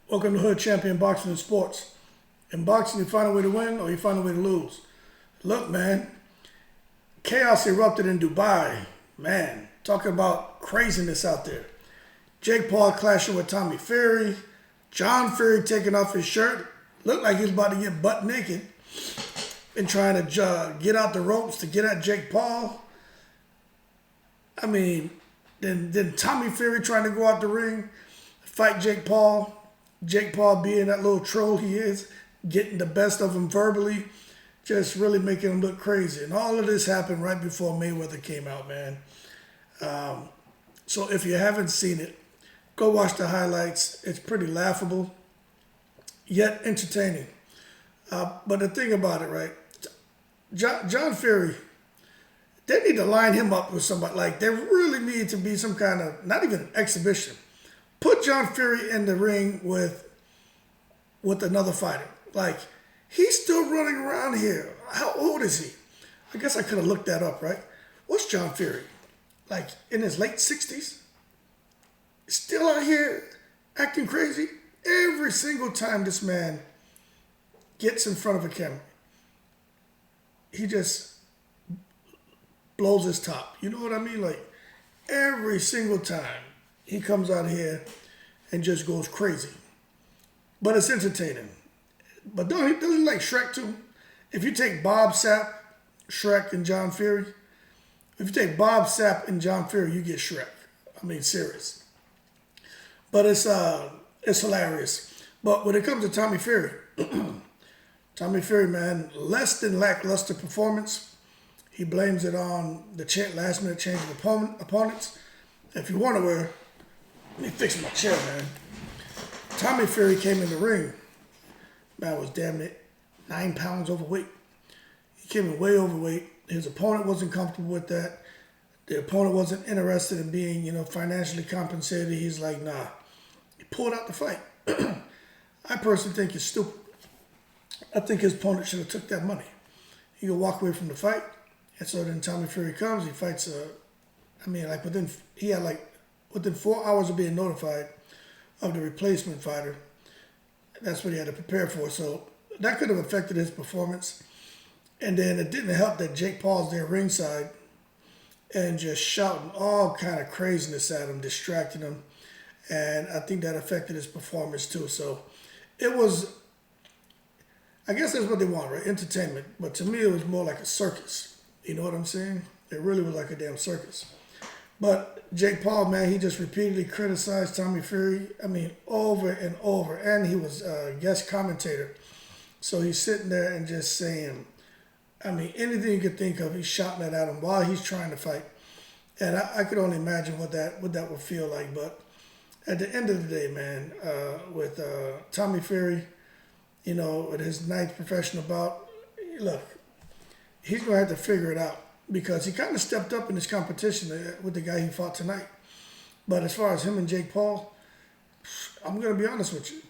Welcome to Hood Champion Boxing and Sports. In boxing, you find a way to win or you find a way to lose. Look, man, chaos erupted in Dubai. Man, talking about craziness out there. Jake Paul clashing with Tommy Fury. John Fury taking off his shirt. Looked like he was about to get butt naked and trying to get out the ropes to get at Jake Paul. I mean, then Tommy Fury trying to go out the ring, fight Jake Paul. Jake Paul being that little troll he is, getting the best of him verbally, just really making him look crazy. And all of this happened right before Mayweather came out, man. So if you haven't seen it, go watch the highlights. It's pretty laughable, yet entertaining. But the thing about it, right, John Fury, they need to line him up with somebody. Like, there really need to be some kind of, not even an exhibition. Put John Fury in the ring with another fighter. Like, he's still running around here. How old is he? I guess I could have looked that up, right? What's John Fury? Like, in his late 60s? Still out here acting crazy? Every single time this man gets in front of a camera, he just blows his top. You know what I mean? Like, every single time he comes out here and just goes crazy. But it's entertaining. But doesn't he like Shrek too? If you take Bob Sapp, Shrek, and John Fury, if you take Bob Sapp and John Fury, you get Shrek. I mean, serious. But it's hilarious. But when it comes to Tommy Fury, Tommy Fury, man, less than lackluster performance. He blames it on the last minute change of opponents. If you wonder where, let me fix my chair, man. Tommy Fury came in the ring. Man was damn near 9 pounds overweight. He came in way overweight. His opponent wasn't comfortable with that. The opponent wasn't interested in being, financially compensated. He's like, nah. He pulled out the fight. I personally think it's stupid. I think his opponent should have took that money. He could walk away from the fight. And so then Tommy Fury comes. He fights, within 4 hours of being notified of the replacement fighter. That's what he had to prepare for. So that could have affected his performance. And then it didn't help that Jake Paul's there ringside and just shouting all kind of craziness at him, distracting him. And I think that affected his performance too. So it was, I guess that's what they want, right? Entertainment. But to me, it was more like a circus. You know what I'm saying? It really was like a damn circus. But Jake Paul, man, he just repeatedly criticized Tommy Fury, over and over. And he was a guest commentator. So he's sitting there and just saying, anything you could think of, he's shouting it at him while he's trying to fight. And I could only imagine what that would feel like. But at the end of the day, man, with Tommy Fury, with his 9th professional bout, look, he's going to have to figure it out. Because he kind of stepped up in this competition with the guy he fought tonight. But as far as him and Jake Paul, I'm going to be honest with you.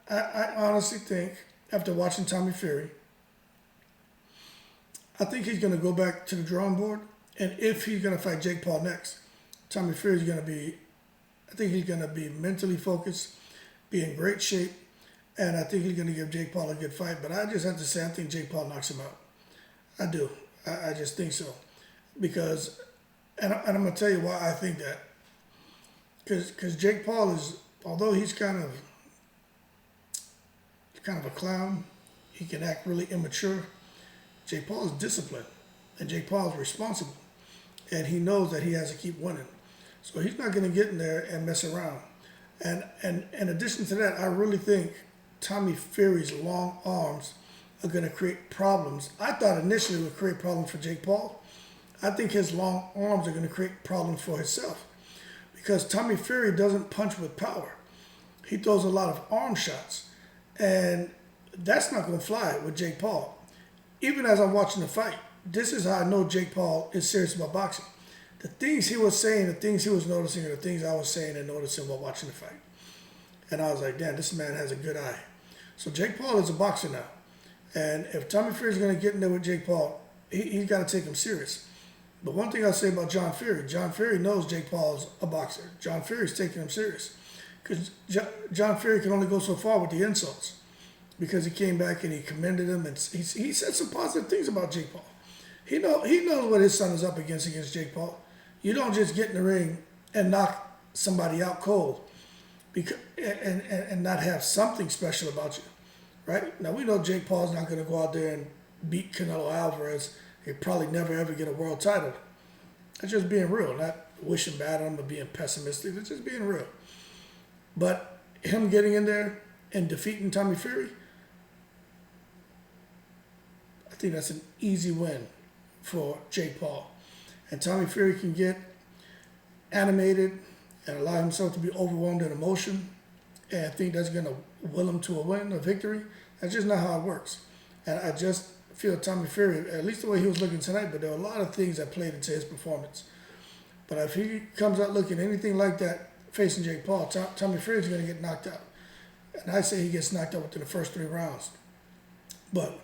I honestly think, after watching Tommy Fury, I think he's going to go back to the drawing board. And if he's going to fight Jake Paul next, Tommy Fury is going to be, I think he's going to be mentally focused, be in great shape, and I think he's going to give Jake Paul a good fight. But I just have to say, I think Jake Paul knocks him out. I do. I just think so. Because, and I'm going to tell you why I think that. Because Jake Paul is, although he's kind of a clown, he can act really immature. Jake Paul is disciplined. And Jake Paul is responsible. And he knows that he has to keep winning. So he's not going to get in there and mess around. And in addition to that, I really think Tommy Fury's long arms are going to create problems. I thought initially it would create problems for Jake Paul. I think his long arms are going to create problems for himself. Because Tommy Fury doesn't punch with power. He throws a lot of arm shots. And that's not going to fly with Jake Paul. Even as I'm watching the fight, this is how I know Jake Paul is serious about boxing. The things he was saying, the things he was noticing, are the things I was saying and noticing while watching the fight. And I was like, damn, this man has a good eye. So Jake Paul is a boxer now. And if Tommy Fury is going to get in there with Jake Paul, he's got to take him serious. But one thing I'll say about John Fury knows Jake Paul is a boxer. John Fury's taking him serious. because John Fury can only go so far with the insults, because he came back and he commended him, and he said some positive things about Jake Paul. He knows what his son is up against Jake Paul. You don't just get in the ring and knock somebody out cold, because and not have something special about you, right? Now we know Jake Paul's not going to go out there and beat Canelo Alvarez. He'll probably never ever get a world title. That's just being real, not wishing bad on him or being pessimistic. It's just being real. But him getting in there and defeating Tommy Fury, I think that's an easy win for Jake Paul. And Tommy Fury can get animated and allow himself to be overwhelmed in emotion, and I think that's going to will him to a win, a victory. That's just not how it works. And I just feel Tommy Fury, at least the way he was looking tonight, but there were a lot of things that played into his performance. But if he comes out looking anything like that, facing Jake Paul, Tommy Fury's going to get knocked out. And I say he gets knocked out within the first 3 rounds. But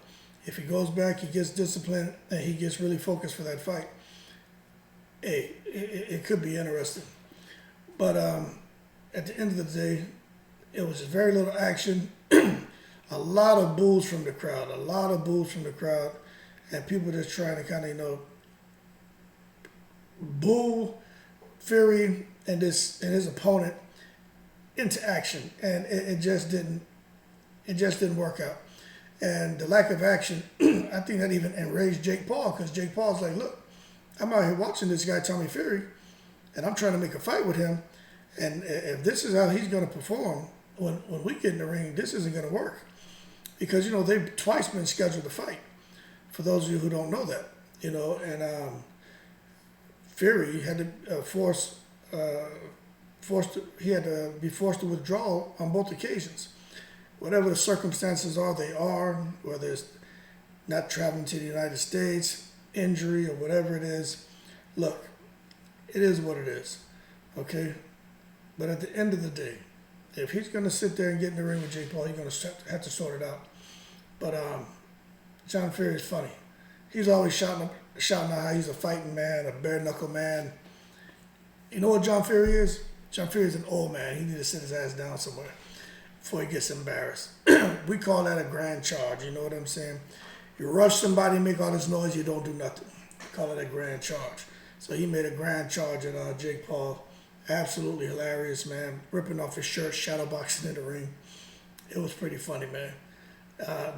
if he goes back, he gets disciplined, and he gets really focused for that fight, hey, it could be interesting. But at the end of the day, it was very little action. A lot of boos from the crowd. And people just trying to kind of, boo Fury and his opponent into action. And it just didn't work out. And the lack of action, I think that even enraged Jake Paul, because Jake Paul's like, look, I'm out here watching this guy, Tommy Fury, and I'm trying to make a fight with him. And if this is how he's going to perform when we get in the ring, this isn't going to work. Because, they've twice been scheduled to fight, for those of you who don't know that. And Fury had to he had to be forced to withdraw on both occasions. Whatever the circumstances are, they are, whether it's not traveling to the United States, injury, or whatever it is. Look, it is what it is, okay? But at the end of the day, if he's going to sit there and get in the ring with Jake Paul, he's going to have to sort it out. But John Fury is funny. He's always shouting out how he's a fighting man, a bare-knuckle man. You know what John Fury is? John Fury is an old man. He needs to sit his ass down somewhere before he gets embarrassed. We call that a grand charge, you know what I'm saying? You rush somebody, make all this noise, you don't do nothing. We call it a grand charge. So he made a grand charge at Jake Paul. Absolutely hilarious, man. Ripping off his shirt, shadowboxing in the ring. It was pretty funny, man.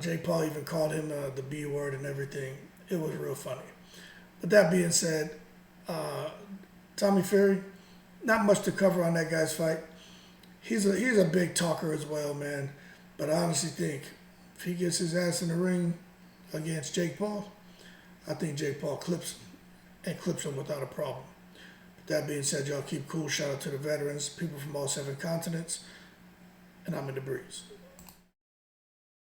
Jake Paul even called him the B word and everything. It was real funny. But that being said, Tommy Fury, not much to cover on that guy's fight. He's a big talker as well, man. But I honestly think if he gets his ass in the ring against Jake Paul, I think Jake Paul clips him, and clips him without a problem. But that being said, y'all keep cool. Shout out to the veterans, people from all 7 continents. And I'm in the breeze.